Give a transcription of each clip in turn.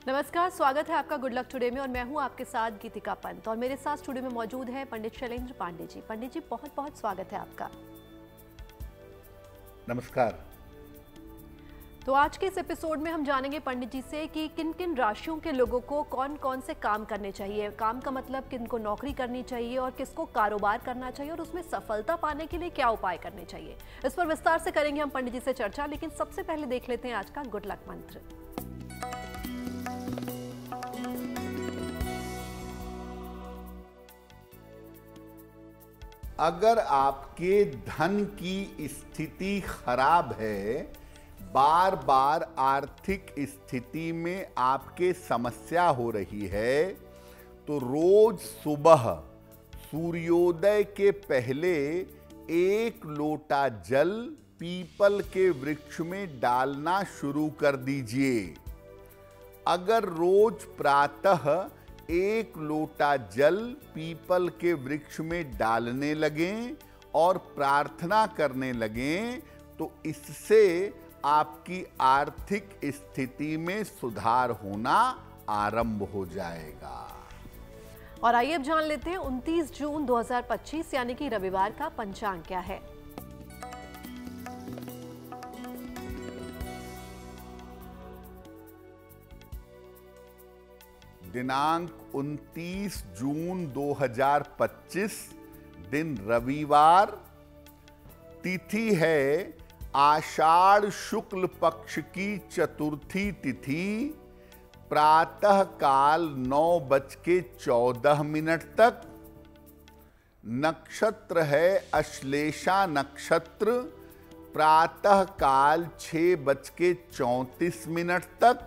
नमस्कार, स्वागत है आपका गुड लक टुडे में और मैं हूं आपके साथ गीतिका पंत और मेरे साथ स्टूडियो में मौजूद है पंडित शैलेंद्र पांडे जी। पंडित जी, बहुत बहुत स्वागत है आपका। नमस्कार। तो आज के इस एपिसोड में हम जानेंगे पंडित जी से कि किन किन राशियों के लोगों को कौन कौन से काम करने चाहिए। काम का मतलब किनको नौकरी करनी चाहिए और किसको कारोबार करना चाहिए और उसमें सफलता पाने के लिए क्या उपाय करने चाहिए। इस पर विस्तार से करेंगे हम पंडित जी से चर्चा, लेकिन सबसे पहले देख लेते हैं आज का गुड लक मंत्र। अगर आपके धन की स्थिति खराब है, बार बार आर्थिक स्थिति में आपके समस्या हो रही है, तो रोज सुबह सूर्योदय के पहले 1 लोटा जल पीपल के वृक्ष में डालना शुरू कर दीजिए। अगर रोज प्रातः 1 लोटा जल पीपल के वृक्ष में डालने लगें और प्रार्थना करने लगें, तो इससे आपकी आर्थिक स्थिति में सुधार होना आरंभ हो जाएगा। और आइए अब जान लेते हैं 29 जून 2025 यानी कि रविवार का पंचांग क्या है। दिनांक 29 जून 2025, दिन रविवार, तिथि है आषाढ़ शुक्ल पक्ष की चतुर्थी तिथि, प्रातः काल 9:14 तक। नक्षत्र है अश्लेषा नक्षत्र, प्रातः काल 6:34 तक।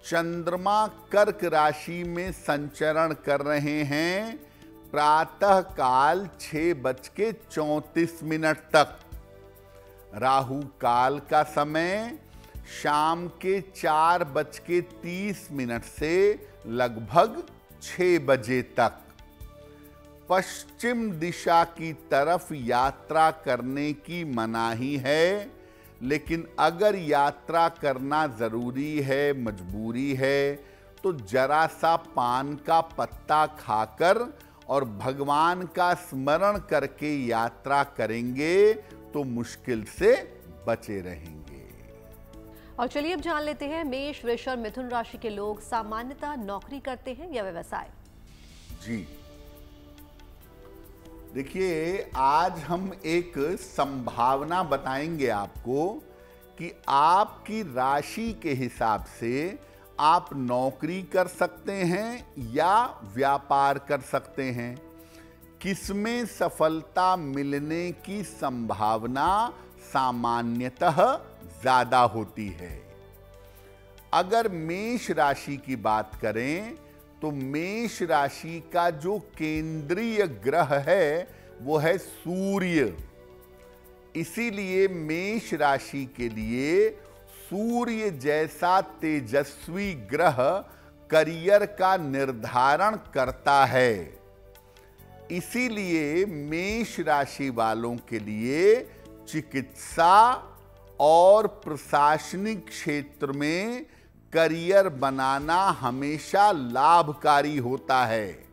चंद्रमा कर्क राशि में संचरण कर रहे हैं, प्रातः काल 6:34 तक। राहु काल का समय शाम के 4:30 से लगभग 6 बजे तक। पश्चिम दिशा की तरफ यात्रा करने की मनाही है, लेकिन अगर यात्रा करना जरूरी है, मजबूरी है, तो जरा सा पान का पत्ता खाकर और भगवान का स्मरण करके यात्रा करेंगे तो मुश्किल से बचे रहेंगे। और चलिए अब जान लेते हैं मेष, वृष और मिथुन राशि के लोग सामान्यतः नौकरी करते हैं या व्यवसाय। जी देखिए, आज हम एक संभावना बताएंगे आपको कि आपकी राशि के हिसाब से आप नौकरी कर सकते हैं या व्यापार कर सकते हैं, किसमें सफलता मिलने की संभावना सामान्यतः ज्यादा होती है। अगर मेष राशि की बात करें तो मेष राशि का जो केंद्रीय ग्रह है वो है सूर्य। इसीलिए मेष राशि के लिए सूर्य जैसा तेजस्वी ग्रह करियर का निर्धारण करता है। इसीलिए मेष राशि वालों के लिए चिकित्सा और प्रशासनिक क्षेत्र में करियर बनाना हमेशा लाभकारी होता है।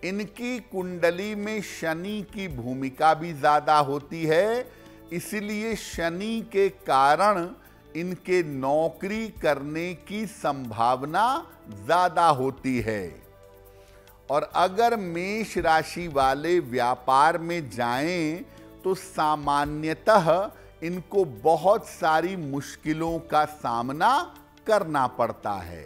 इनकी कुंडली में शनि की भूमिका भी ज्यादा होती है, इसलिए शनि के कारण इनके नौकरी करने की संभावना ज्यादा होती है। और अगर मेष राशि वाले व्यापार में जाएं तो सामान्यतः इनको बहुत सारी मुश्किलों का सामना करना पड़ता है।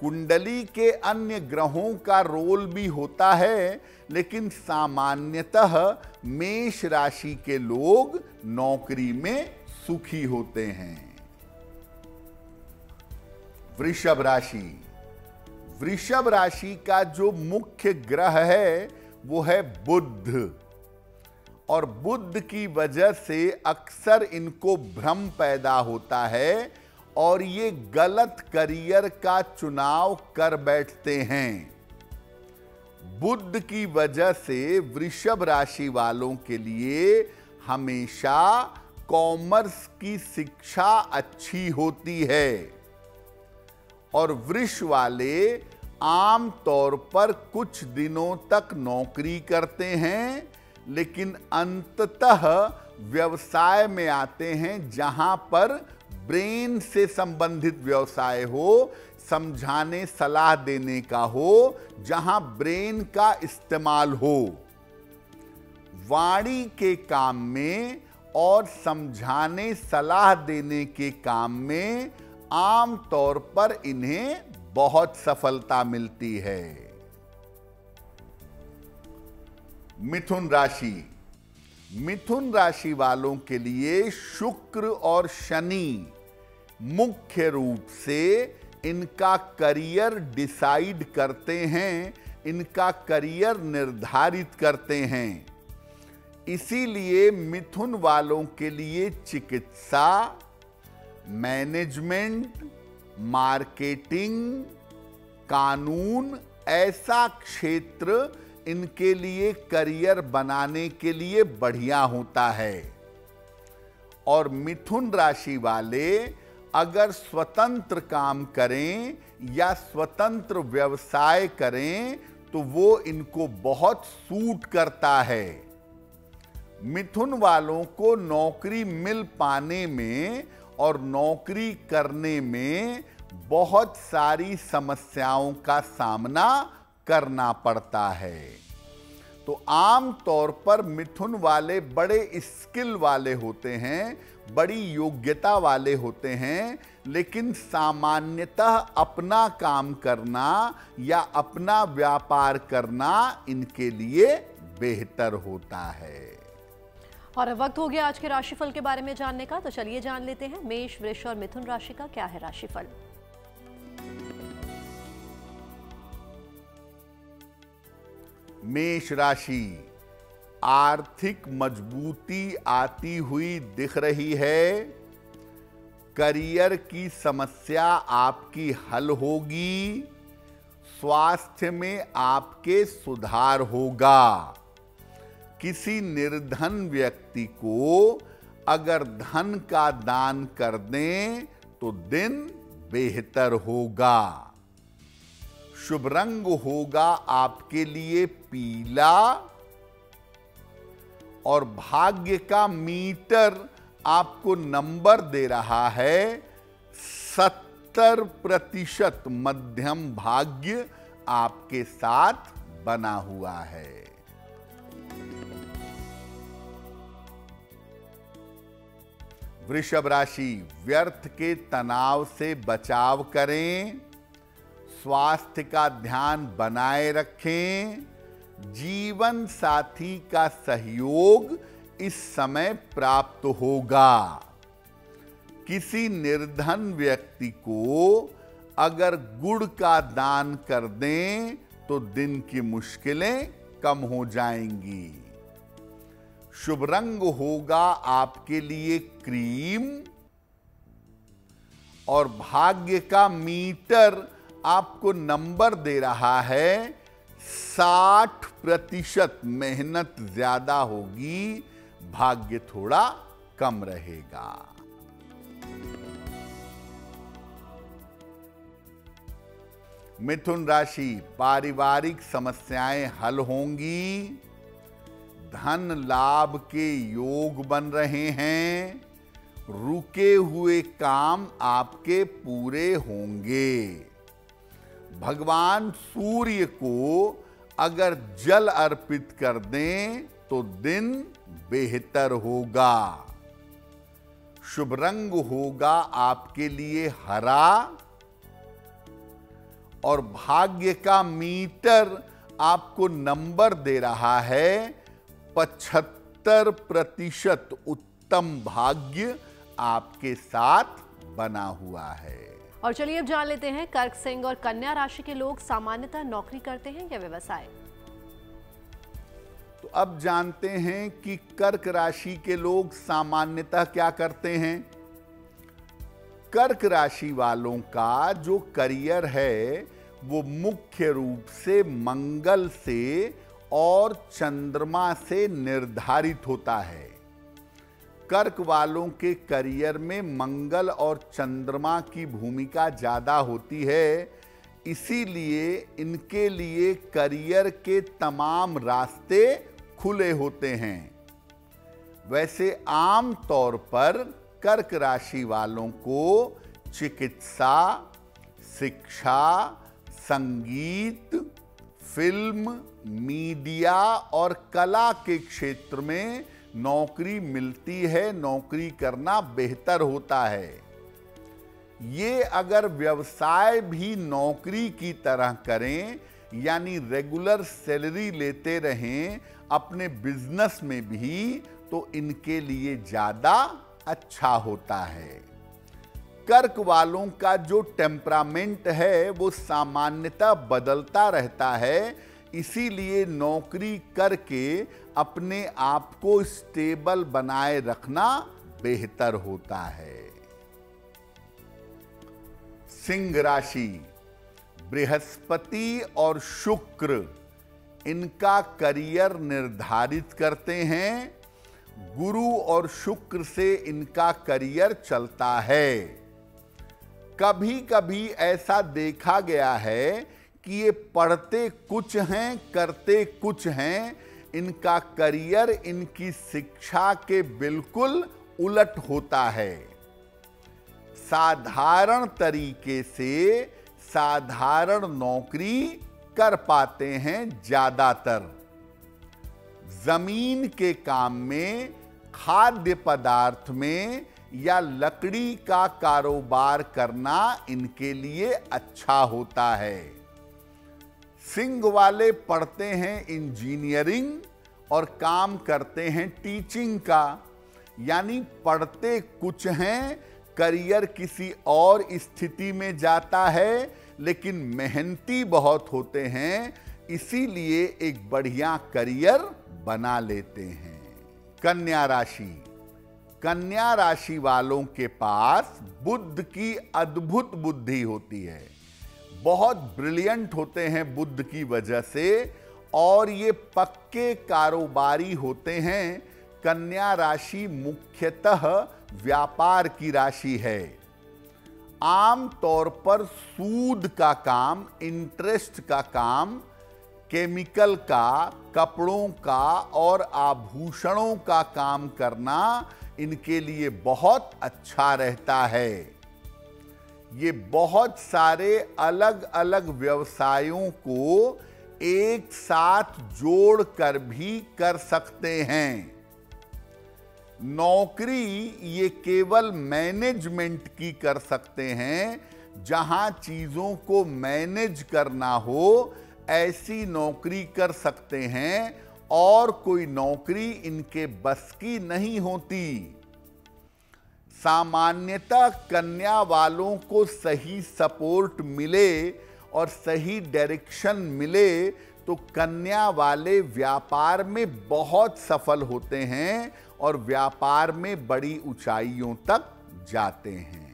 कुंडली के अन्य ग्रहों का रोल भी होता है, लेकिन सामान्यतः मेष राशि के लोग नौकरी में सुखी होते हैं। वृषभ राशि, वृषभ राशि का जो मुख्य ग्रह है वो है बुध, और बुध की वजह से अक्सर इनको भ्रम पैदा होता है और ये गलत करियर का चुनाव कर बैठते हैं। बुध की वजह से वृषभ राशि वालों के लिए हमेशा कॉमर्स की शिक्षा अच्छी होती है। और वृष वाले आम तौर पर कुछ दिनों तक नौकरी करते हैं, लेकिन अंततः व्यवसाय में आते हैं जहां पर ब्रेन से संबंधित व्यवसाय हो, समझाने सलाह देने का हो, जहां ब्रेन का इस्तेमाल हो। वाणी के काम में और समझाने सलाह देने के काम में आम तौर पर इन्हें बहुत सफलता मिलती है। मिथुन राशि। मिथुन राशि वालों के लिए शुक्र और शनि मुख्य रूप से इनका करियर डिसाइड करते हैं, इनका करियर निर्धारित करते हैं। इसीलिए मिथुन वालों के लिए चिकित्सा, मैनेजमेंट, मार्केटिंग, कानून ऐसा क्षेत्र इनके लिए करियर बनाने के लिए बढ़िया होता है। और मिथुन राशि वाले अगर स्वतंत्र काम करें या स्वतंत्र व्यवसाय करें तो वो इनको बहुत सूट करता है। मिथुन वालों को नौकरी मिल पाने में और नौकरी करने में बहुत सारी समस्याओं का सामना करना पड़ता है। तो आम तौर पर मिथुन वाले बड़े स्किल वाले होते हैं, बड़ी योग्यता वाले होते हैं, लेकिन सामान्यतः अपना काम करना या अपना व्यापार करना इनके लिए बेहतर होता है। और अब वक्त हो गया आज के राशिफल के बारे में जानने का, तो चलिए जान लेते हैं मेष, वृष और मिथुन राशि का क्या है राशिफल। मेष राशि। आर्थिक मजबूती आती हुई दिख रही है। करियर की समस्या आपकी हल होगी। स्वास्थ्य में आपके सुधार होगा। किसी निर्धन व्यक्ति को अगर धन का दान कर दें तो दिन बेहतर होगा। शुभ रंग होगा आपके लिए पीला और भाग्य का मीटर आपको नंबर दे रहा है 70% मध्यम भाग्य आपके साथ बना हुआ है। वृषभ राशि। व्यर्थ के तनाव से बचाव करें। स्वास्थ्य का ध्यान बनाए रखें। जीवन साथी का सहयोग इस समय प्राप्त होगा। किसी निर्धन व्यक्ति को अगर गुड़ का दान कर दें तो दिन की मुश्किलें कम हो जाएंगी। शुभ रंग होगा आपके लिए क्रीम और भाग्य का मीटर आपको नंबर दे रहा है 60%। मेहनत ज्यादा होगी, भाग्य थोड़ा कम रहेगा। मिथुन राशि। पारिवारिक समस्याएं हल होंगी। धन लाभ के योग बन रहे हैं। रुके हुए काम आपके पूरे होंगे। भगवान सूर्य को अगर जल अर्पित कर दें तो दिन बेहतर होगा। शुभ रंग होगा आपके लिए हरा और भाग्य का मीटर आपको नंबर दे रहा है 75%। उत्तम भाग्य आपके साथ बना हुआ है। और चलिए अब जान लेते हैं कर्क, सिंह और कन्या राशि के लोग सामान्यतः नौकरी करते हैं या व्यवसाय। तो अब जानते हैं कि कर्क राशि के लोग सामान्यतः क्या करते हैं। कर्क राशि वालों का जो करियर है वो मुख्य रूप से मंगल से और चंद्रमा से निर्धारित होता है। कर्क वालों के करियर में मंगल और चंद्रमा की भूमिका ज्यादा होती है, इसीलिए इनके लिए करियर के तमाम रास्ते खुले होते हैं। वैसे आम तौर पर कर्क राशि वालों को चिकित्सा, शिक्षा, संगीत, फिल्म, मीडिया और कला के क्षेत्र में नौकरी मिलती है, नौकरी करना बेहतर होता है। ये अगर व्यवसाय भी नौकरी की तरह करें, यानी रेगुलर सैलरी लेते रहें अपने बिजनेस में भी, तो इनके लिए ज्यादा अच्छा होता है। कर्क वालों का जो टेम्परामेंट है वो सामान्यतः बदलता रहता है, इसीलिए नौकरी करके अपने आप को स्टेबल बनाए रखना बेहतर होता है। सिंह राशि, बृहस्पति और शुक्र इनका करियर निर्धारित करते हैं। गुरु और शुक्र से इनका करियर चलता है। कभी कभी ऐसा देखा गया है कि ये पढ़ते कुछ हैं, करते कुछ हैं, इनका करियर इनकी शिक्षा के बिल्कुल उलट होता है। साधारण तरीके से साधारण नौकरी कर पाते हैं ज्यादातर। जमीन के काम में, खाद्य पदार्थ में या लकड़ी का कारोबार करना इनके लिए अच्छा होता है। सिंह वाले पढ़ते हैं इंजीनियरिंग और काम करते हैं टीचिंग का, यानी पढ़ते कुछ हैं, करियर किसी और स्थिति में जाता है, लेकिन मेहनती बहुत होते हैं, इसीलिए एक बढ़िया करियर बना लेते हैं। कन्या राशि, कन्या राशि वालों के पास बुध की अद्भुत बुद्धि होती है, बहुत ब्रिलियंट होते हैं बुध की वजह से, और ये पक्के कारोबारी होते हैं। कन्या राशि मुख्यतः व्यापार की राशि है। आम तौर पर सूद का काम, इंटरेस्ट का काम, केमिकल का, कपड़ों का और आभूषणों का काम करना इनके लिए बहुत अच्छा रहता है। ये बहुत सारे अलग अलग व्यवसायों को एक साथ जोड़कर भी कर सकते हैं। नौकरी ये केवल मैनेजमेंट की कर सकते हैं। जहां चीजों को मैनेज करना हो ऐसी नौकरी कर सकते हैं, और कोई नौकरी इनके बस की नहीं होती। सामान्यतः कन्या वालों को सही सपोर्ट मिले और सही डायरेक्शन मिले तो कन्या वाले व्यापार में बहुत सफल होते हैं और व्यापार में बड़ी ऊंचाइयों तक जाते हैं।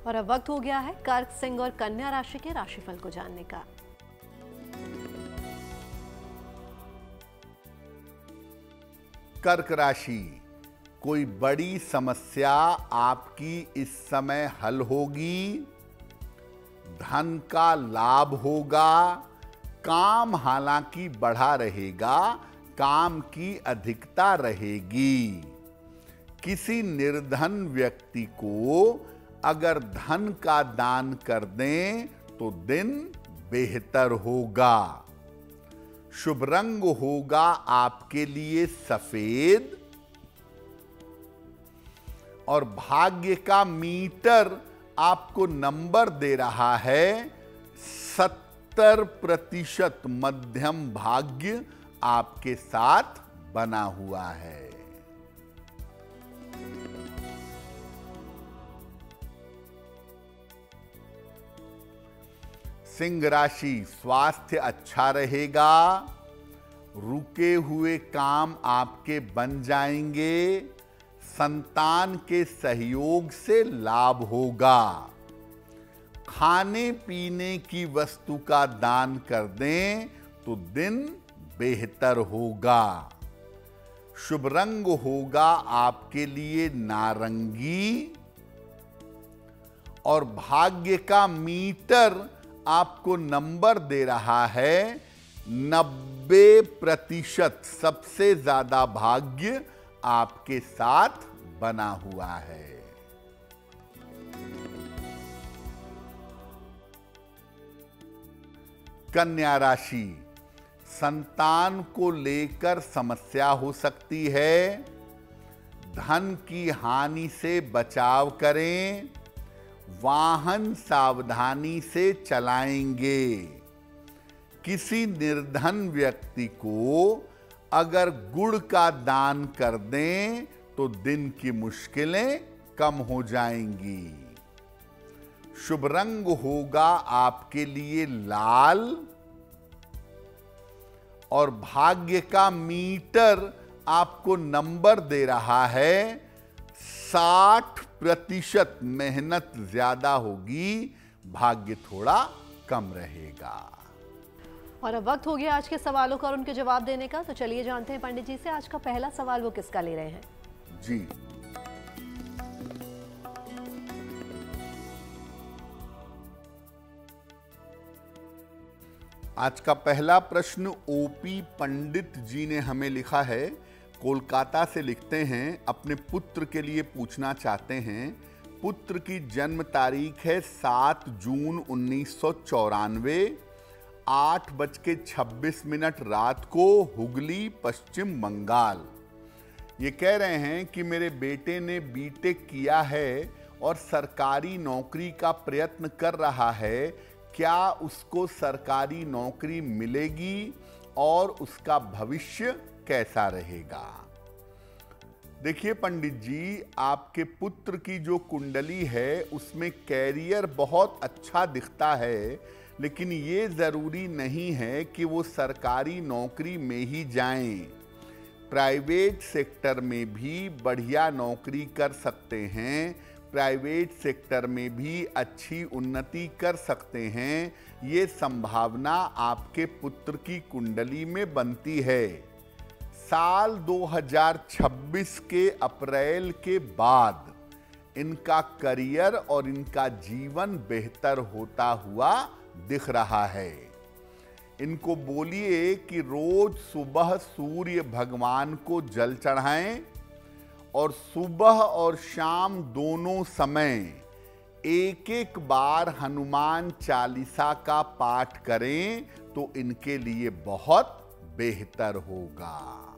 और अब वक्त हो गया है कर्क, सिंह और कन्या राशि के राशिफल को जानने का। कर्क राशि, कोई बड़ी समस्या आपकी इस समय हल होगी, धन का लाभ होगा, काम हालांकि बढ़ा रहेगा, काम की अधिकता रहेगी। किसी निर्धन व्यक्ति को अगर धन का दान कर दें तो दिन बेहतर होगा। शुभ रंग होगा आपके लिए सफेद, और भाग्य का मीटर आपको नंबर दे रहा है 70% मध्यम भाग्य आपके साथ बना हुआ है। सिंह राशि, स्वास्थ्य अच्छा रहेगा, रुके हुए काम आपके बन जाएंगे, संतान के सहयोग से लाभ होगा। खाने पीने की वस्तु का दान कर दें तो दिन बेहतर होगा। शुभ रंग होगा आपके लिए नारंगी और भाग्य का मीटर आपको नंबर दे रहा है 90%। सबसे ज्यादा भाग्य आपके साथ बना हुआ है। कन्या राशि, संतान को लेकर समस्या हो सकती है। धन की हानि से बचाव करें। वाहन सावधानी से चलाएंगे। किसी निर्धन व्यक्ति को अगर गुड़ का दान कर दें तो दिन की मुश्किलें कम हो जाएंगी। शुभ रंग होगा आपके लिए लाल और भाग्य का मीटर आपको नंबर दे रहा है 60%। मेहनत ज्यादा होगी, भाग्य थोड़ा कम रहेगा। और अब वक्त हो गया आज के सवालों का और उनके जवाब देने का। तो चलिए जानते हैं पंडित जी से आज का पहला सवाल वो किसका ले रहे हैं। जी, आज का पहला प्रश्न ओपी पंडित जी ने हमें लिखा है। कोलकाता से लिखते हैं, अपने पुत्र के लिए पूछना चाहते हैं। पुत्र की जन्म तारीख है 7 जून 1994, 8:26 रात को, हुगली, पश्चिम बंगाल। ये कह रहे हैं कि मेरे बेटे ने बीटेक किया है और सरकारी नौकरी का प्रयत्न कर रहा है। क्या उसको सरकारी नौकरी मिलेगी और उसका भविष्य कैसा रहेगा? देखिए पंडित जी, आपके पुत्र की जो कुंडली है उसमें कैरियर बहुत अच्छा दिखता है, लेकिन ये जरूरी नहीं है कि वो सरकारी नौकरी में ही जाएं। प्राइवेट सेक्टर में भी बढ़िया नौकरी कर सकते हैं। प्राइवेट सेक्टर में भी अच्छी उन्नति कर सकते हैं। ये संभावना आपके पुत्र की कुंडली में बनती है। साल 2026 के अप्रैल के बाद इनका करियर और इनका जीवन बेहतर होता हुआ दिख रहा है। इनको बोलिए कि रोज सुबह सूर्य भगवान को जल चढ़ाएं और सुबह और शाम दोनों समय एक बार हनुमान चालीसा का पाठ करें तो इनके लिए बहुत बेहतर होगा।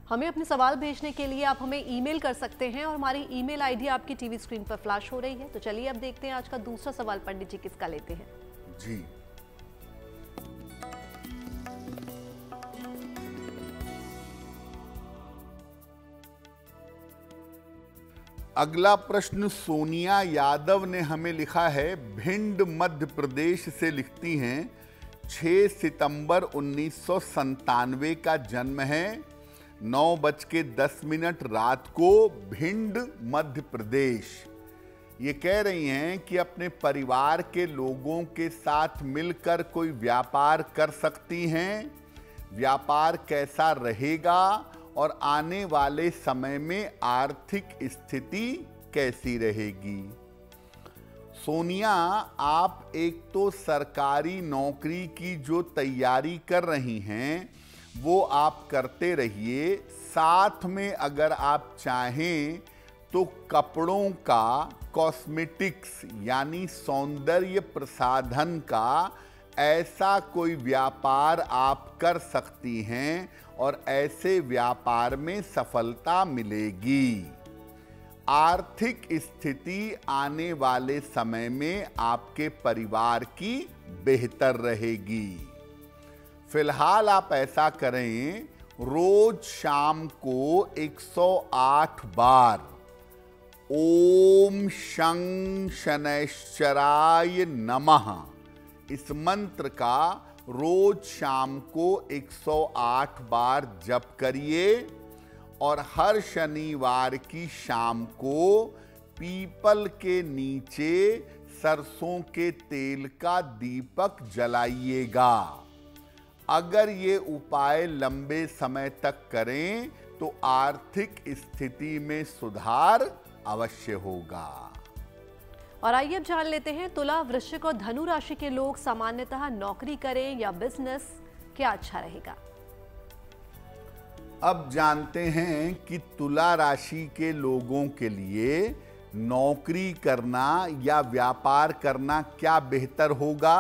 हमें अपने सवाल भेजने के लिए आप हमें ईमेल कर सकते हैं और हमारी ईमेल आईडी आपकी टीवी स्क्रीन पर फ्लैश हो रही है। तो चलिए अब देखते हैं आज का दूसरा सवाल पंडित जी किसका लेते हैं। जी, अगला प्रश्न सोनिया यादव ने हमें लिखा है। भिंड मध्य प्रदेश से लिखती हैं, 6 सितंबर 1997 का जन्म है, 9:10 रात को, भिंड मध्य प्रदेश। ये कह रही हैं कि अपने परिवार के लोगों के साथ मिलकर कोई व्यापार कर सकती हैं। व्यापार कैसा रहेगा और आने वाले समय में आर्थिक स्थिति कैसी रहेगी? सोनिया, आप एक तो सरकारी नौकरी की जो तैयारी कर रही हैं वो आप करते रहिए। साथ में अगर आप चाहें तो कपड़ों का, कॉस्मेटिक्स यानी सौंदर्य प्रसाधन का ऐसा कोई व्यापार आप कर सकती हैं और ऐसे व्यापार में सफलता मिलेगी। आर्थिक स्थिति आने वाले समय में आपके परिवार की बेहतर रहेगी। फिलहाल आप ऐसा करें, रोज शाम को 108 बार ओम शं शनैश्चराय नमः इस मंत्र का रोज शाम को 108 बार जप करिए और हर शनिवार की शाम को पीपल के नीचे सरसों के तेल का दीपक जलाइएगा। अगर ये उपाय लंबे समय तक करें तो आर्थिक स्थिति में सुधार अवश्य होगा। और आइए अब जान लेते हैं तुला, वृश्चिक और धनु राशि के लोग सामान्यतः नौकरी करें या बिजनेस, क्या अच्छा रहेगा? अब जानते हैं कि तुला राशि के लोगों के लिए नौकरी करना या व्यापार करना क्या बेहतर होगा।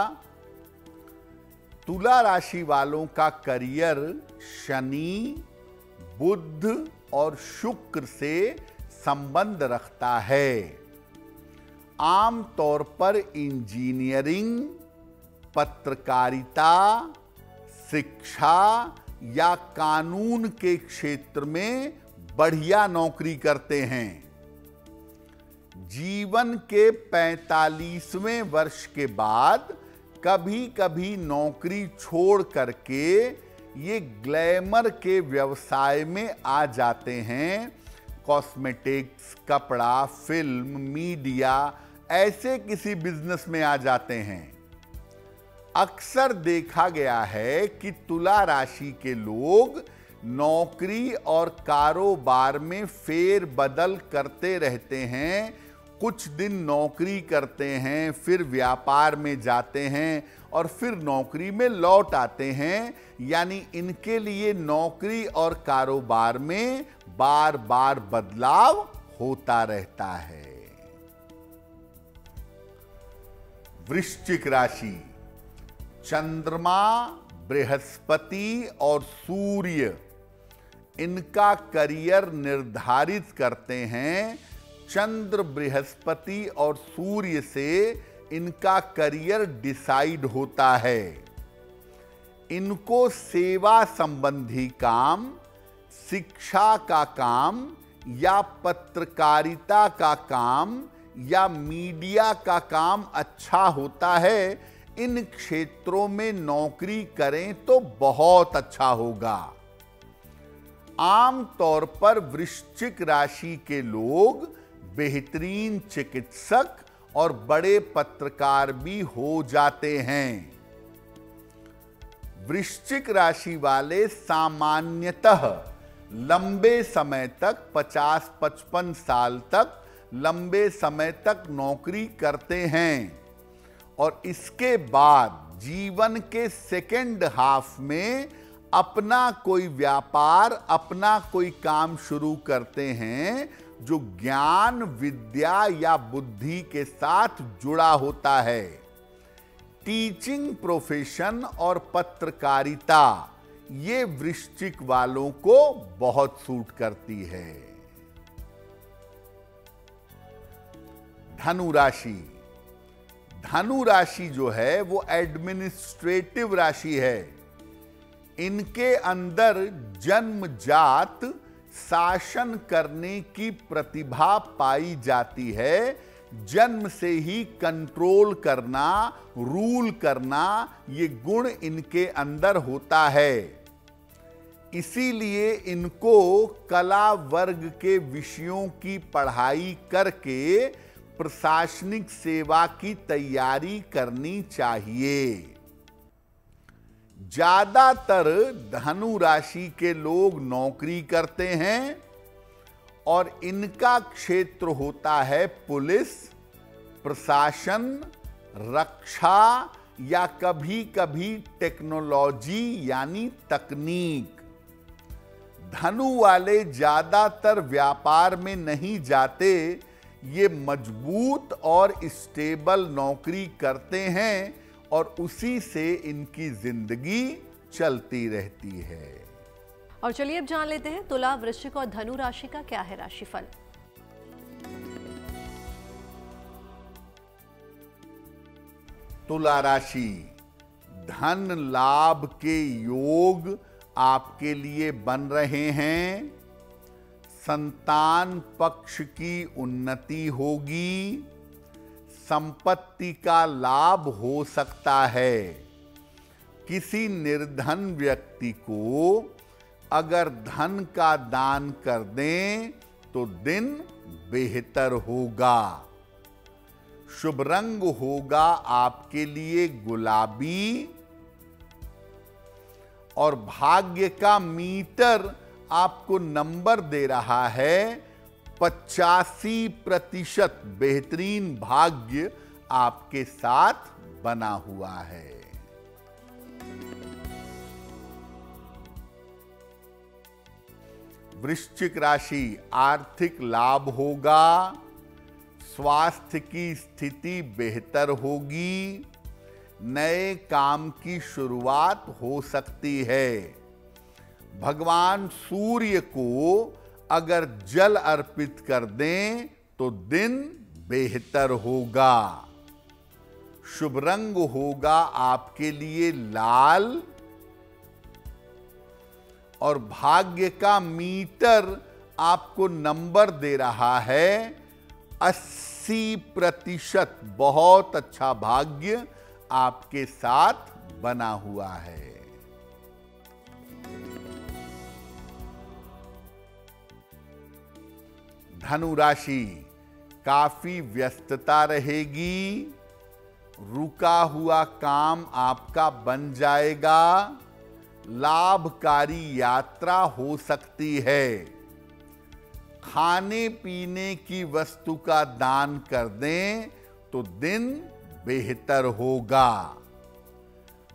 तुला राशि वालों का करियर शनि, बुध और शुक्र से संबंध रखता है। आम तौर पर इंजीनियरिंग, पत्रकारिता, शिक्षा या कानून के क्षेत्र में बढ़िया नौकरी करते हैं। जीवन के 45वें वर्ष के बाद कभी कभी नौकरी छोड़ करके ये ग्लैमर के व्यवसाय में आ जाते हैं। कॉस्मेटिक्स, कपड़ा, फिल्म, मीडिया, ऐसे किसी बिजनेस में आ जाते हैं। अक्सर देखा गया है कि तुला राशि के लोग नौकरी और कारोबार में फेर बदल करते रहते हैं। कुछ दिन नौकरी करते हैं, फिर व्यापार में जाते हैं और फिर नौकरी में लौट आते हैं। यानी इनके लिए नौकरी और कारोबार में बार बार बदलाव होता रहता है। वृश्चिक राशि, चंद्रमा, बृहस्पति और सूर्य इनका करियर निर्धारित करते हैं। चंद्र, बृहस्पति और सूर्य से इनका करियर डिसाइड होता है। इनको सेवा संबंधी काम, शिक्षा का काम या पत्रकारिता का काम या मीडिया का काम अच्छा होता है। इन क्षेत्रों में नौकरी करें तो बहुत अच्छा होगा। आम तौर पर वृश्चिक राशि के लोग बेहतरीन चिकित्सक और बड़े पत्रकार भी हो जाते हैं। वृश्चिक राशि वाले सामान्यतः लंबे समय तक 50-55 साल तक लंबे समय तक नौकरी करते हैं और इसके बाद जीवन के सेकेंड हाफ में अपना कोई व्यापार, अपना कोई काम शुरू करते हैं जो ज्ञान, विद्या या बुद्धि के साथ जुड़ा होता है। टीचिंग प्रोफेशन और पत्रकारिता ये वृश्चिक वालों को बहुत सूट करती है। धनु राशि, धनु राशि जो है वो एडमिनिस्ट्रेटिव राशि है। इनके अंदर जन्मजात शासन करने की प्रतिभा पाई जाती है। जन्म से ही कंट्रोल करना, रूल करना, ये गुण इनके अंदर होता है। इसीलिए इनको कला वर्ग के विषयों की पढ़ाई करके प्रशासनिक सेवा की तैयारी करनी चाहिए। ज्यादातर धनु राशि के लोग नौकरी करते हैं और इनका क्षेत्र होता है पुलिस, प्रशासन, रक्षा या कभी कभी टेक्नोलॉजी यानी तकनीक। धनु वाले ज्यादातर व्यापार में नहीं जाते, ये मजबूत और स्टेबल नौकरी करते हैं और उसी से इनकी जिंदगी चलती रहती है। और चलिए अब जान लेते हैं तुला, वृश्चिक और धनु राशि का क्या है राशिफल। तुला राशि, धन लाभ के योग आपके लिए बन रहे हैं। संतान पक्ष की उन्नति होगी। संपत्ति का लाभ हो सकता है। किसी निर्धन व्यक्ति को अगर धन का दान कर दें तो दिन बेहतर होगा। शुभ रंग होगा आपके लिए गुलाबी। और भाग्य का मीटर आपको नंबर दे रहा है 85% बेहतरीन भाग्य आपके साथ बना हुआ है। वृश्चिक राशि, आर्थिक लाभ होगा, स्वास्थ्य की स्थिति बेहतर होगी, नए काम की शुरुआत हो सकती है। भगवान सूर्य को अगर जल अर्पित कर दें तो दिन बेहतर होगा। शुभ रंग होगा आपके लिए लाल और भाग्य का मीटर आपको नंबर दे रहा है 80%। बहुत अच्छा भाग्य आपके साथ बना हुआ है। धनु राशि, काफी व्यस्तता रहेगी, रुका हुआ काम आपका बन जाएगा, लाभकारी यात्रा हो सकती है। खाने पीने की वस्तु का दान कर दें तो दिन बेहतर होगा।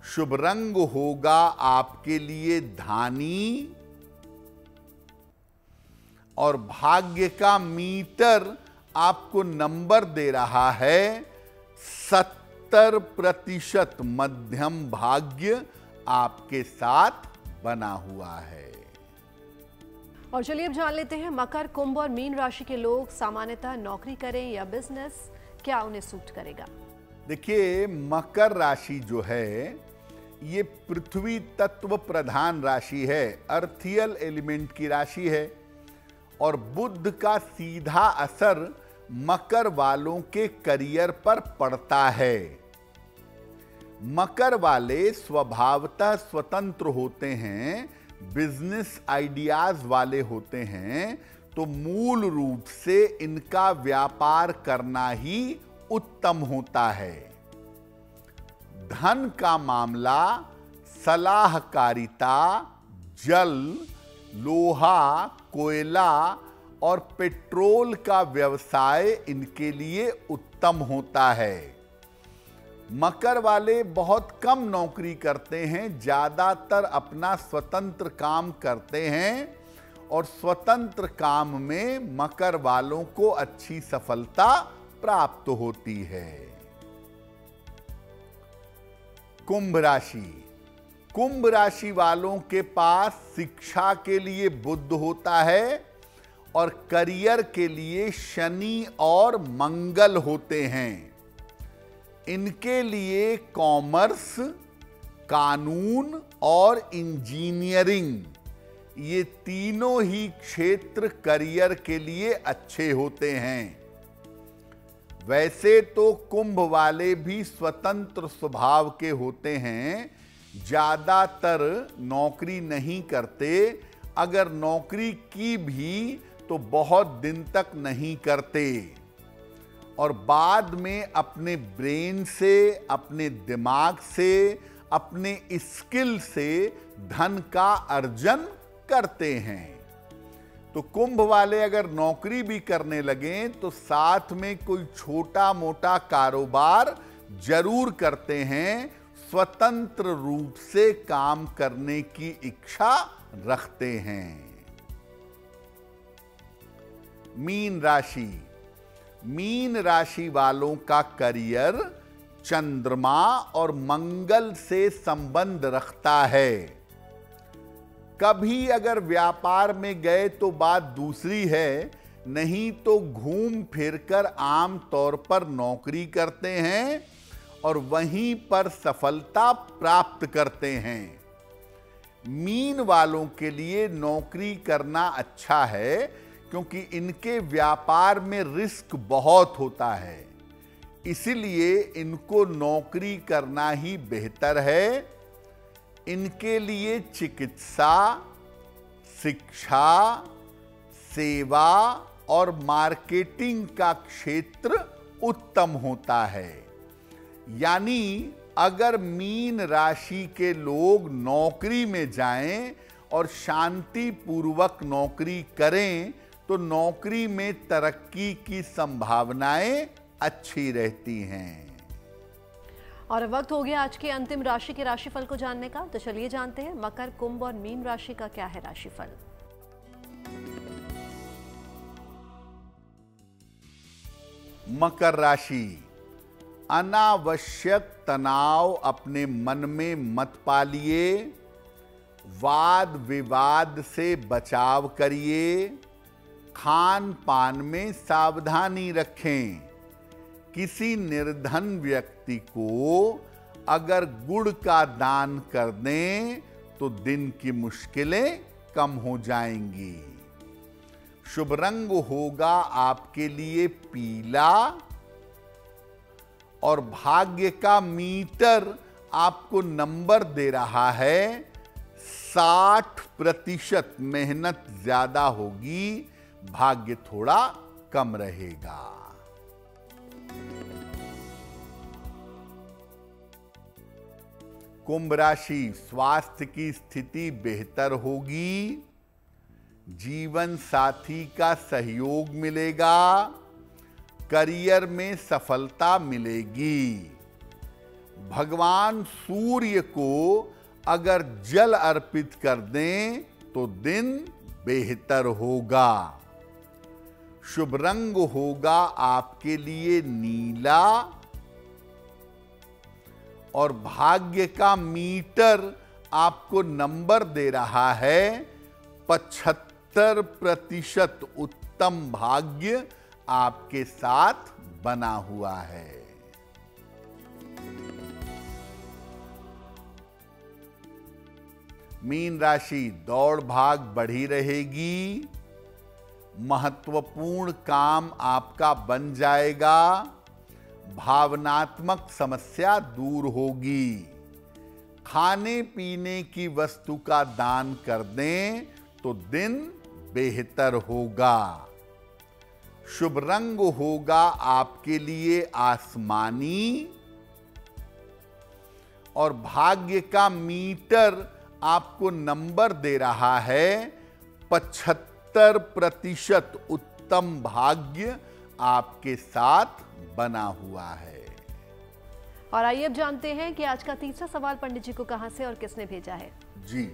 शुभ रंग होगा आपके लिए धानी और भाग्य का मीटर आपको नंबर दे रहा है 70%। मध्यम भाग्य आपके साथ बना हुआ है। और चलिए अब जान लेते हैं मकर, कुंभ और मीन राशि के लोग सामान्यतः नौकरी करें या बिजनेस, क्या उन्हें सूट करेगा। देखिए, मकर राशि जो है ये पृथ्वी तत्व प्रधान राशि है, अर्थियल एलिमेंट की राशि है और बुध का सीधा असर मकर वालों के करियर पर पड़ता है। मकर वाले स्वभावतः स्वतंत्र होते हैं, बिजनेस आइडियाज वाले होते हैं, तो मूल रूप से इनका व्यापार करना ही उत्तम होता है। धन का मामला, सलाहकारिता, जल, लोहा, कोयला और पेट्रोल का व्यवसाय इनके लिए उत्तम होता है। मकर वाले बहुत कम नौकरी करते हैं, ज्यादातर अपना स्वतंत्र काम करते हैं और स्वतंत्र काम में मकर वालों को अच्छी सफलता प्राप्त होती है। कुंभ राशि, कुंभ राशि वालों के पास शिक्षा के लिए बुध होता है और करियर के लिए शनि और मंगल होते हैं। इनके लिए कॉमर्स, कानून और इंजीनियरिंग, ये तीनों ही क्षेत्र करियर के लिए अच्छे होते हैं। वैसे तो कुंभ वाले भी स्वतंत्र स्वभाव के होते हैं, ज्यादातर नौकरी नहीं करते, अगर नौकरी की भी तो बहुत दिन तक नहीं करते और बाद में अपने ब्रेन से, अपने दिमाग से, अपने स्किल से धन का अर्जन करते हैं। तो कुंभ वाले अगर नौकरी भी करने लगें तो साथ में कोई छोटा मोटा कारोबार जरूर करते हैं, स्वतंत्र रूप से काम करने की इच्छा रखते हैं। मीन राशि, मीन राशि वालों का करियर चंद्रमा और मंगल से संबंध रखता है। कभी अगर व्यापार में गए तो बात दूसरी है, नहीं तो घूम फिरकर आम तौर पर नौकरी करते हैं और वहीं पर सफलता प्राप्त करते हैं। मीन वालों के लिए नौकरी करना अच्छा है क्योंकि इनके व्यापार में रिस्क बहुत होता है, इसलिए इनको नौकरी करना ही बेहतर है। इनके लिए चिकित्सा, शिक्षा, सेवा और मार्केटिंग का क्षेत्र उत्तम होता है। यानी अगर मीन राशि के लोग नौकरी में जाएं और शांति पूर्वक नौकरी करें तो नौकरी में तरक्की की संभावनाएं अच्छी रहती हैं। और वक्त हो गया आज के अंतिम राशि के राशिफल को जानने का, तो चलिए जानते हैं मकर, कुंभ और मीन राशि का क्या है राशिफल। मकर राशि, अनावश्यक तनाव अपने मन में मत पालिए, वाद विवाद से बचाव करिए, खान पान में सावधानी रखें। किसी निर्धन व्यक्ति को अगर गुड़ का दान कर दें तो दिन की मुश्किलें कम हो जाएंगी। शुभ रंग होगा आपके लिए पीला और भाग्य का मीटर आपको नंबर दे रहा है 60%। मेहनत ज्यादा होगी, भाग्य थोड़ा कम रहेगा। कुंभ राशि, स्वास्थ्य की स्थिति बेहतर होगी, जीवन साथी का सहयोग मिलेगा, करियर में सफलता मिलेगी। भगवान सूर्य को अगर जल अर्पित कर दें तो दिन बेहतर होगा। शुभ रंग होगा आपके लिए नीला और भाग्य का मीटर आपको नंबर दे रहा है 75%। उत्तम भाग्य आपके साथ बना हुआ है। मीन राशि, दौड़ भाग बढ़ी रहेगी, महत्वपूर्ण काम आपका बन जाएगा, भावनात्मक समस्या दूर होगी। खाने पीने की वस्तु का दान कर दें तो दिन बेहतर होगा। शुभ रंग होगा आपके लिए आसमानी और भाग्य का मीटर आपको नंबर दे रहा है 75%। उत्तम भाग्य आपके साथ बना हुआ है। और आइए अब जानते हैं कि आज का तीसरा सवाल पंडित जी को कहां से और किसने भेजा है। जी,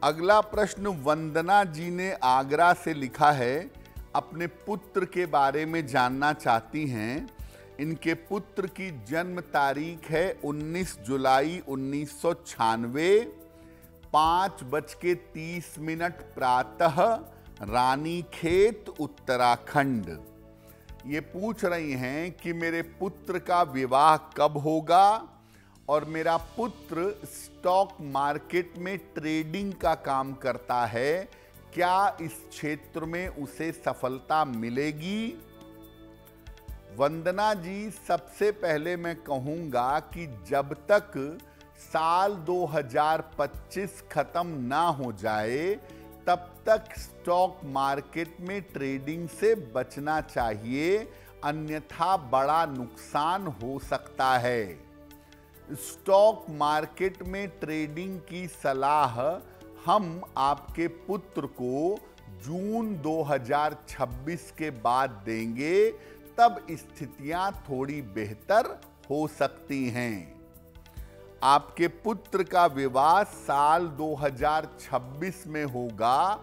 अगला प्रश्न वंदना जी ने आगरा से लिखा है। अपने पुत्र के बारे में जानना चाहती हैं। इनके पुत्र की जन्म तारीख है 19 जुलाई 1996, 5:30 प्रातः, रानीखेत, उत्तराखंड। ये पूछ रही हैं कि मेरे पुत्र का विवाह कब होगा और मेरा पुत्र स्टॉक मार्केट में ट्रेडिंग का काम करता है, क्या इस क्षेत्र में उसे सफलता मिलेगी? वंदना जी, सबसे पहले मैं कहूंगा कि जब तक साल 2025 खत्म ना हो जाए तब तक स्टॉक मार्केट में ट्रेडिंग से बचना चाहिए, अन्यथा बड़ा नुकसान हो सकता है। स्टॉक मार्केट में ट्रेडिंग की सलाह हम आपके पुत्र को जून 2026 के बाद देंगे, तब स्थितियां थोड़ी बेहतर हो सकती हैं। आपके पुत्र का विवाह साल 2026 में होगा।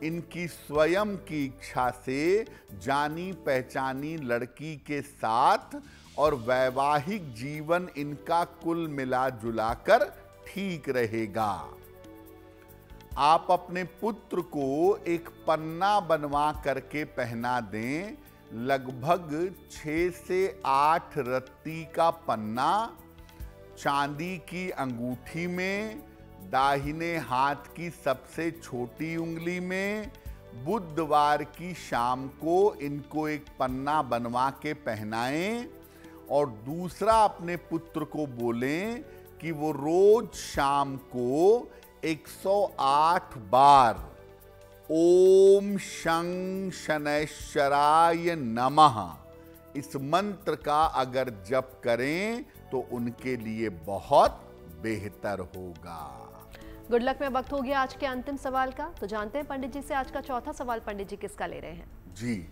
इनकी स्वयं की इच्छा से जानी पहचानी लड़की के साथ और वैवाहिक जीवन इनका कुल मिला जुलाकर ठीक रहेगा। आप अपने पुत्र को एक पन्ना बनवा करके पहना दें, लगभग 6 से 8 रत्ती का पन्ना, चांदी की अंगूठी में, दाहिने हाथ की सबसे छोटी उंगली में। बुधवार की शाम को इनको एक पन्ना बनवा के पहनाएं और दूसरा अपने पुत्र को बोलें कि वो रोज शाम को 108 बार ओम शं शनैश्चराय नमः इस मंत्र का अगर जप करें तो उनके लिए बहुत बेहतर होगा। गुड लक में वक्त हो गया आज के अंतिम सवाल का, तो जानते हैं पंडित जी से आज का चौथा सवाल पंडित जी किसका ले रहे हैं। जी,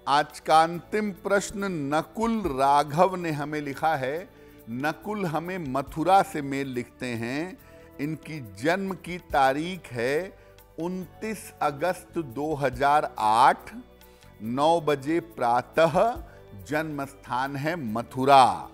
आज का अंतिम प्रश्न नकुल राघव ने हमें लिखा है। नकुल हमें मथुरा से मेल लिखते हैं। इनकी जन्म की तारीख है 29 अगस्त 2008, 9 बजे प्रातः। जन्म स्थान है मथुरा।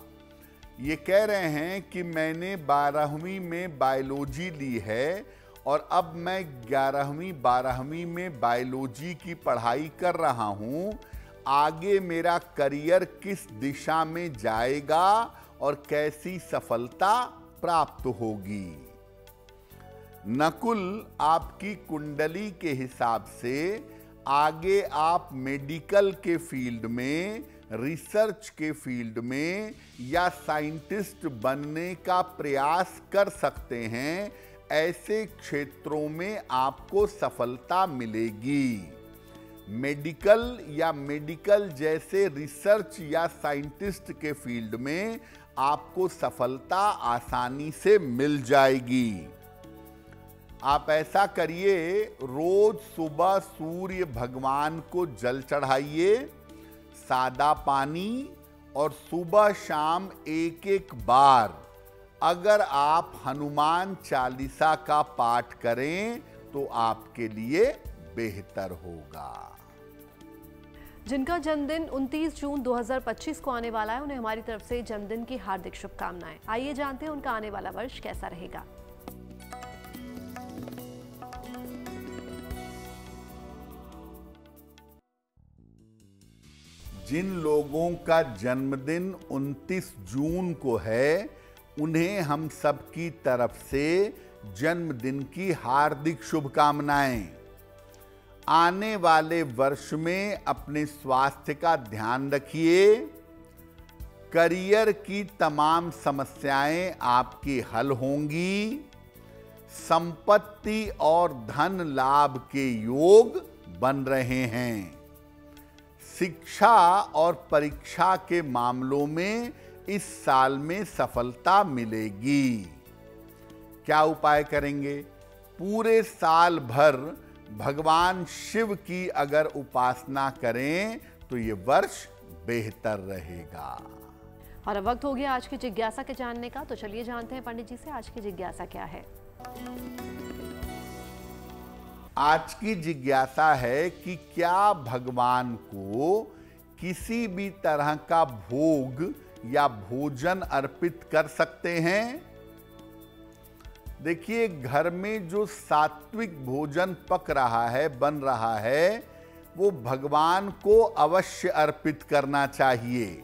ये कह रहे हैं कि मैंने 12वीं में बायोलॉजी ली है और अब मैं 11वीं 12वीं में बायोलॉजी की पढ़ाई कर रहा हूँ। आगे मेरा करियर किस दिशा में जाएगा और कैसी सफलता प्राप्त होगी। नकुल, आपकी कुंडली के हिसाब से आगे आप मेडिकल के फील्ड में, रिसर्च के फील्ड में या साइंटिस्ट बनने का प्रयास कर सकते हैं। ऐसे क्षेत्रों में आपको सफलता मिलेगी। मेडिकल या मेडिकल जैसे रिसर्च या साइंटिस्ट के फील्ड में आपको सफलता आसानी से मिल जाएगी। आप ऐसा करिए, रोज सुबह सूर्य भगवान को जल चढ़ाइए, सादा पानी, और सुबह शाम एक एक बार अगर आप हनुमान चालीसा का पाठ करें तो आपके लिए बेहतर होगा। जिनका जन्मदिन 29 जून 2025 को आने वाला है, उन्हें हमारी तरफ से जन्मदिन की हार्दिक शुभकामनाएं। आइए जानते हैं उनका आने वाला वर्ष कैसा रहेगा। जिन लोगों का जन्मदिन 29 जून को है, उन्हें हम सबकी तरफ से जन्मदिन की हार्दिक शुभकामनाएं। आने वाले वर्ष में अपने स्वास्थ्य का ध्यान रखिए। करियर की तमाम समस्याएं आपकी हल होंगी। संपत्ति और धन लाभ के योग बन रहे हैं। शिक्षा और परीक्षा के मामलों में इस साल में सफलता मिलेगी। क्या उपाय करेंगे? पूरे साल भर भगवान शिव की अगर उपासना करें तो ये वर्ष बेहतर रहेगा। और अब वक्त हो गया आज की जिज्ञासा के जानने का, तो चलिए जानते हैं पंडित जी से आज की जिज्ञासा क्या है। आज की जिज्ञासा है कि क्या भगवान को किसी भी तरह का भोग या भोजन अर्पित कर सकते हैं? देखिए, घर में जो सात्विक भोजन पक रहा है, बन रहा है, वो भगवान को अवश्य अर्पित करना चाहिए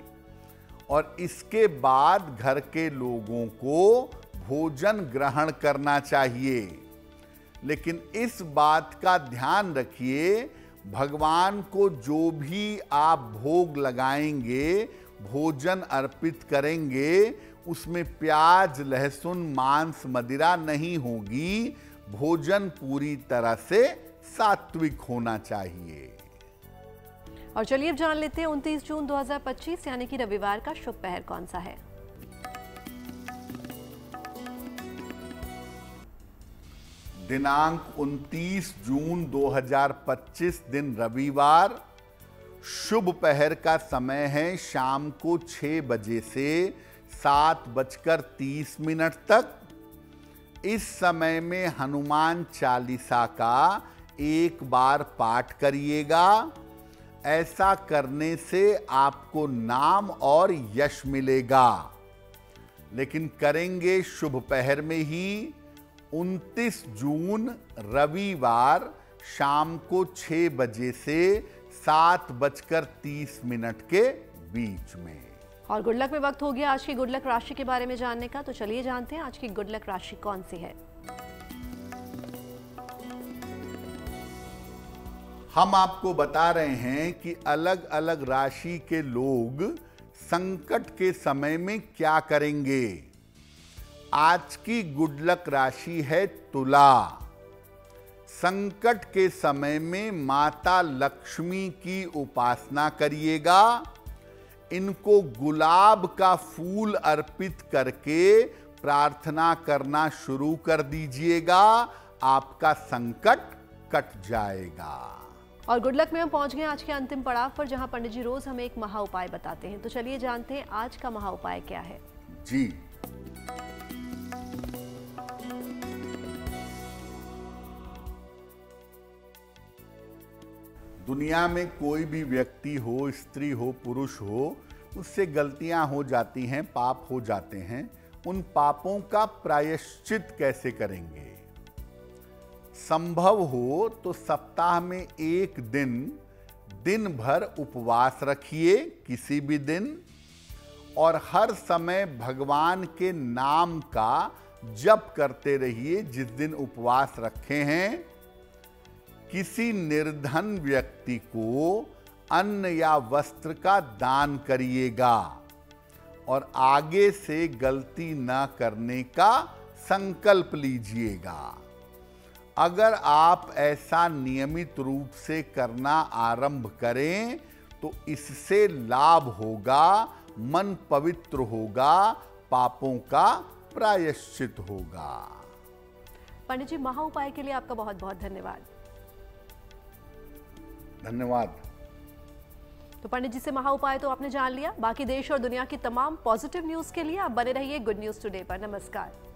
और इसके बाद घर के लोगों को भोजन ग्रहण करना चाहिए। लेकिन इस बात का ध्यान रखिए, भगवान को जो भी आप भोग लगाएंगे, भोजन अर्पित करेंगे, उसमें प्याज, लहसुन, मांस, मदिरा नहीं होगी। भोजन पूरी तरह से सात्विक होना चाहिए। और चलिए अब जान लेते हैं 29 जून 2025 यानी कि रविवार का शुभ पहर कौन सा है। दिनांक 29 जून 2025 दिन रविवार। शुभ पहर का समय है शाम को 6 बजे से 7:30 तक। इस समय में हनुमान चालीसा का एक बार पाठ करिएगा। ऐसा करने से आपको नाम और यश मिलेगा। लेकिन करेंगे शुभ पहर में ही। 29 जून रविवार शाम को 6 बजे से 7:30 के बीच में। और गुड लक में वक्त हो गया आज की गुड लक राशि के बारे में जानने का, तो चलिए जानते हैं आज की गुड लक राशि कौन सी है। हम आपको बता रहे हैं कि अलग अलग राशि के लोग संकट के समय में क्या करेंगे। आज की गुड लक राशि है तुला। संकट के समय में माता लक्ष्मी की उपासना करिएगा। इनको गुलाब का फूल अर्पित करके प्रार्थना करना शुरू कर दीजिएगा, आपका संकट कट जाएगा। और गुड लक में हम पहुंच गए आज के अंतिम पड़ाव पर, जहां पंडित जी रोज हमें एक महा उपाय बताते हैं। तो चलिए जानते हैं आज का महा उपाय क्या है। जी, दुनिया में कोई भी व्यक्ति हो, स्त्री हो, पुरुष हो, उससे गलतियां हो जाती हैं, पाप हो जाते हैं। उन पापों का प्रायश्चित कैसे करेंगे? संभव हो तो सप्ताह में एक दिन भर उपवास रखिए, किसी भी दिन, और हर समय भगवान के नाम का जप करते रहिए। जिस दिन उपवास रखे हैं, किसी निर्धन व्यक्ति को अन्न या वस्त्र का दान करिएगा और आगे से गलती न करने का संकल्प लीजिएगा। अगर आप ऐसा नियमित रूप से करना आरंभ करें तो इससे लाभ होगा, मन पवित्र होगा, पापों का प्रायश्चित होगा। पंडित जी, महा उपाय के लिए आपका बहुत बहुत धन्यवाद। धन्यवाद। तो पंडित जी से महा उपाय तो आपने जान लिया। बाकी देश और दुनिया की तमाम पॉजिटिव न्यूज के लिए आप बने रहिए गुड न्यूज टुडे पर। नमस्कार।